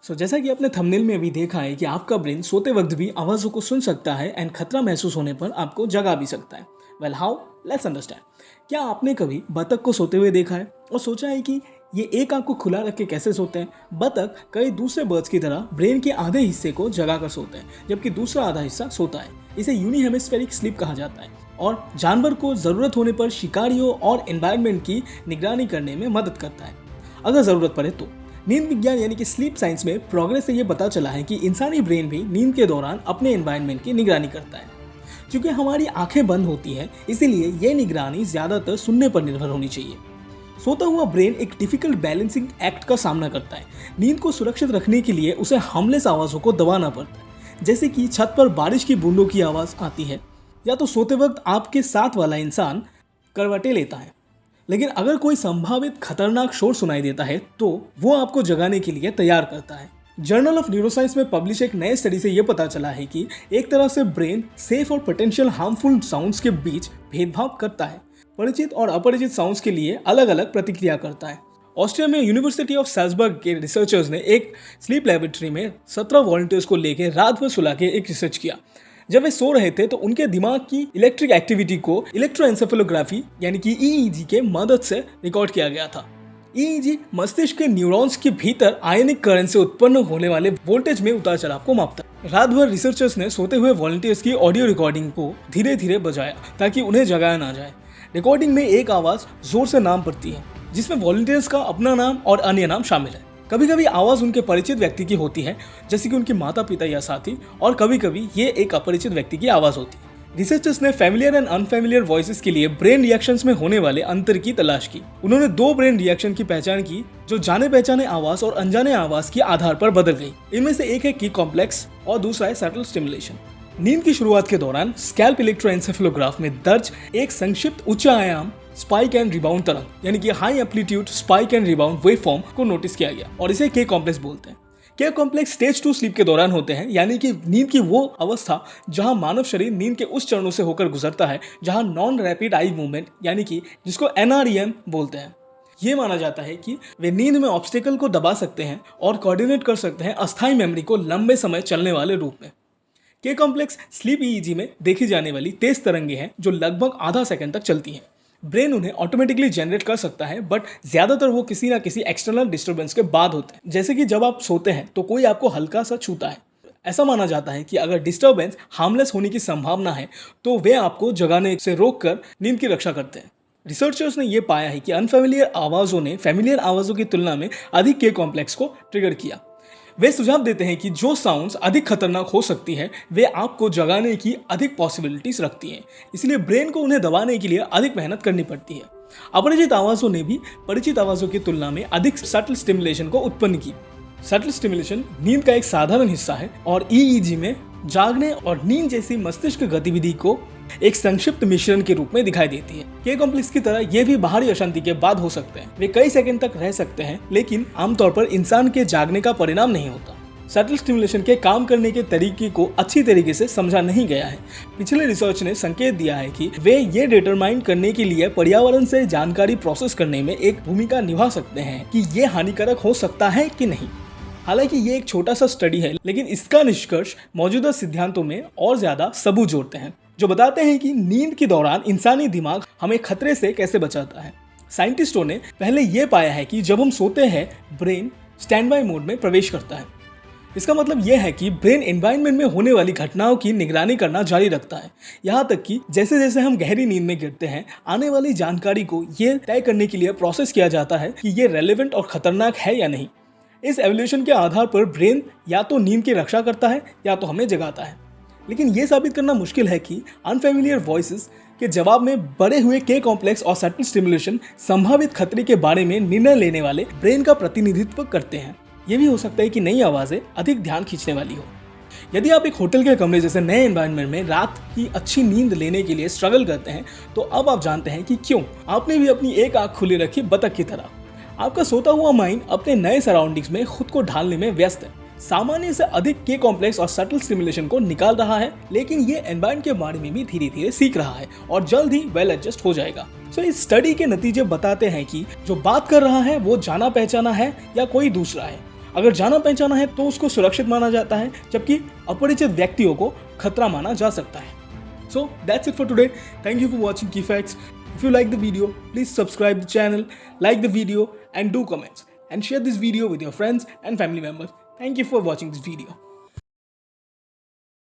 जैसा कि आपने थंबनेल में अभी देखा है कि आपका ब्रेन सोते वक्त भी आवाज़ों को सुन सकता है एंड खतरा महसूस होने पर आपको जगा भी सकता है। Well how, let's understand. क्या आपने कभी बतख को सोते हुए देखा है और सोचा है कि ये एक आंख को खुला रख के कैसे सोते हैं? बतख कई दूसरे बर्ड्स की तरह ब्रेन के आधे हिस्से को जगा कर सोते हैं, जबकि दूसरा आधा हिस्सा सोता है। इसे यूनिहेमिस्फेरिक स्लीप कहा जाता है और जानवर को ज़रूरत होने पर शिकारियों और एनवायरनमेंट की निगरानी करने में मदद करता है अगर ज़रूरत पड़े तो। नींद विज्ञान यानी कि स्लीप साइंस में प्रोग्रेस से ये पता चला है कि इंसानी ब्रेन भी नींद के दौरान अपने एनवायरनमेंट की निगरानी करता है। क्योंकि हमारी आंखें बंद होती हैं, इसीलिए ये निगरानी ज़्यादातर सुनने पर निर्भर होनी चाहिए। सोता हुआ ब्रेन एक डिफिकल्ट बैलेंसिंग एक्ट का सामना करता है। नींद को सुरक्षित रखने के लिए उसे हार्मलेस आवाज़ों को दबाना पड़ता है, जैसे कि छत पर बारिश की बूंदों की आवाज़ आती है या तो सोते वक्त आपके साथ वाला इंसान करवटें लेता है। लेकिन अगर कोई संभावित खतरनाक शोर सुनाई देता है तो वो आपको जगाने के लिए तैयार करता है। जर्नल ऑफ न्यूरोसाइंस में पब्लिश एक नए स्टडी से ये पता चला है कि एक तरह से ब्रेन सेफ और पोटेंशियल हार्मफुल साउंड्स के बीच भेदभाव करता है। परिचित और अपरिचित साउंड्स के लिए अलग अलग प्रतिक्रिया करता है। ऑस्ट्रिया में यूनिवर्सिटी ऑफ सैल्जबर्ग के रिसर्चर्स ने एक स्लीप लेबोरेटरी में 17 वॉलंटियर्स को लेकर रात भर सुला के एक रिसर्च किया। जब वे सो रहे थे तो उनके दिमाग की इलेक्ट्रिक एक्टिविटी को इलेक्ट्रोएन्सेफेलोग्राफी यानी कि ईईजी के मदद से रिकॉर्ड किया गया था। ईईजी मस्तिष्क के न्यूरॉन्स के भीतर आयनिक करंट से उत्पन्न होने वाले वोल्टेज में उतार चढ़ाव को मापता है। रात भर रिसर्चर्स ने सोते हुए वॉलंटियर्स की ऑडियो रिकॉर्डिंग को धीरे धीरे बजाया ताकि उन्हें जगाया ना जाए। रिकॉर्डिंग में एक आवाज़ जोर से नाम पड़ती है जिसमें वॉलंटियर्स का अपना नाम और अन्य नाम शामिल है। कभी कभी आवाज़ उनके परिचित व्यक्ति की होती है, जैसे कि उनके माता पिता या साथी, और कभी कभी ये एक अपरिचित व्यक्ति की आवाज़ होती है। रिसर्चर्स ने फैमिलियर एंड अनफैमिलियर वॉइसेस के लिए ब्रेन रिएक्शंस में होने वाले अंतर की तलाश की। उन्होंने 2 ब्रेन रिएक्शन की पहचान की जो जाने पहचाने आवाज़ और अनजाने आवाज़ के आधार पर बदल गई। इनमें से एक है की कॉम्प्लेक्स और दूसरा है सटल स्टिमुलेशन। नींद की शुरुआत के दौरान स्कैल्प इलेक्ट्रोएन्सेफेलोग्राफ में दर्ज एक संक्षिप्त उच्च आयाम स्पाइक एंड रिबाउंड तरंग यानी कि high amplitude spike and rebound waveform को नोटिस किया गया और इसे के कॉम्प्लेक्स बोलते हैं। के कॉम्प्लेक्स स्टेज 2 स्लीप के दौरान होते हैं, यानी कि नींद की वो अवस्था जहां मानव शरीर नींद के उस चरणों से होकर गुजरता है जहां नॉन रैपिड आई मूवमेंट यानी कि जिसको एनआरईएम बोलते हैं। ये माना जाता है कि वे नींद में ऑब्स्टेकल को दबा सकते हैं और कोऑर्डिनेट कर सकते हैं अस्थायी मेमोरी को लंबे समय चलने वाले रूप में। के कॉम्प्लेक्स स्लीप ईईजी में देखी जाने वाली तेज तरंगे हैं जो लगभग आधा सेकंड तक चलती हैं। ब्रेन उन्हें ऑटोमेटिकली जनरेट कर सकता है, बट ज़्यादातर वो किसी ना किसी एक्सटर्नल डिस्टर्बेंस के बाद होते हैं। जैसे कि जब आप सोते हैं तो कोई आपको हल्का सा छूता है। ऐसा माना जाता है कि अगर डिस्टर्बेंस हार्मलेस होने की संभावना है तो वे आपको जगाने से रोककर नींद की रक्षा करते हैं। रिसर्चर्स ने यह पाया है कि अनफैमिलियर आवाज़ों ने फैमिलियर आवाज़ों की तुलना में अधिक के कॉम्प्लेक्स को ट्रिगर किया। वे सुझाव देते हैं कि जो साउंड्स अधिक खतरनाक हो सकती है वे आपको जगाने की अधिक पॉसिबिलिटीज रखती हैं, इसलिए ब्रेन को उन्हें दबाने के लिए अधिक मेहनत करनी पड़ती है। अपरिचित आवाज़ों ने भी परिचित आवाज़ों की तुलना में अधिक सटल स्टिमुलेशन को उत्पन्न की। सटल स्टिमुलेशन नींद का एक साधारण हिस्सा है और ईईजी में जागने और नींद जैसी मस्तिष्क गतिविधि को एक संक्षिप्त मिश्रण के रूप में दिखाई देती है। के कॉम्प्लेक्स की तरह ये भी बाहरी अशांति के बाद हो सकते हैं। वे कई सेकंड तक रह सकते हैं, लेकिन आमतौर पर इंसान के जागने का परिणाम नहीं होता। सटल स्टिमुलेशन के काम करने के तरीके को अच्छी तरीके से समझा नहीं गया है। पिछले रिसर्च ने संकेत दिया है कि वे ये डिटरमाइन करने के लिए पर्यावरण से जानकारी प्रोसेस करने में एक भूमिका निभा सकते हैं कि ये हानिकारक हो सकता है कि नहीं। हालांकि ये एक छोटा सा स्टडी है, लेकिन इसका निष्कर्ष मौजूदा सिद्धांतों में और ज्यादा सबूत जोड़ते हैं जो बताते हैं कि नींद के दौरान इंसानी दिमाग हमें खतरे से कैसे बचाता है। साइंटिस्टों ने पहले यह पाया है कि जब हम सोते हैं ब्रेन स्टैंड बाय मोड में प्रवेश करता है। इसका मतलब यह है कि ब्रेन एनवायरनमेंट में होने वाली घटनाओं की निगरानी करना जारी रखता है, यहाँ तक कि जैसे जैसे हम गहरी नींद में गिरते हैं आने वाली जानकारी को यह तय करने के लिए प्रोसेस किया जाता है कि यह रेलेवेंट और खतरनाक है या नहीं। इस एवोल्यूशन के आधार पर ब्रेन या तो नींद की रक्षा करता है या तो हमें जगाता है। लेकिन यह साबित करना मुश्किल है कि अनफैमिलियर वॉइसेस के जवाब में बढ़े हुए के कॉम्प्लेक्स और सटल स्टिमुलेशन संभावित खतरे के बारे में निर्णय लेने वाले ब्रेन का प्रतिनिधित्व करते हैं। यह भी हो सकता है कि नई आवाज़ें अधिक ध्यान खींचने वाली हो। यदि आप एक होटल के कमरे जैसे नए एनवायरनमेंट में रात की अच्छी नींद लेने के लिए स्ट्रगल करते हैं तो अब आप जानते हैं कि क्यों। आपने भी अपनी एक आंख खुली रखी बतख की तरह। आपका सोता हुआ माइंड अपने नए सराउंडिंग्स में खुद को ढालने में व्यस्त है, सामान्य से अधिक के कॉम्प्लेक्स और सटल स्टिमुलेशन को निकाल रहा है, लेकिन ये एनवायरनमेंट के बारे में भी धीरे धीरे सीख रहा है और जल्द ही वेल एडजस्ट हो जाएगा। इस स्टडी के नतीजे बताते हैं कि जो बात कर रहा है वो जाना पहचाना है या कोई दूसरा है। अगर जाना पहचाना है तो उसको सुरक्षित माना जाता है, जबकि अपरिचित व्यक्तियों को खतरा माना जा सकता है। So that's it for today. Thank you for watching Key Facts. If you like the video, please subscribe the channel, like the video and do comments and share this video with your friends and family members. Thank you for watching this video.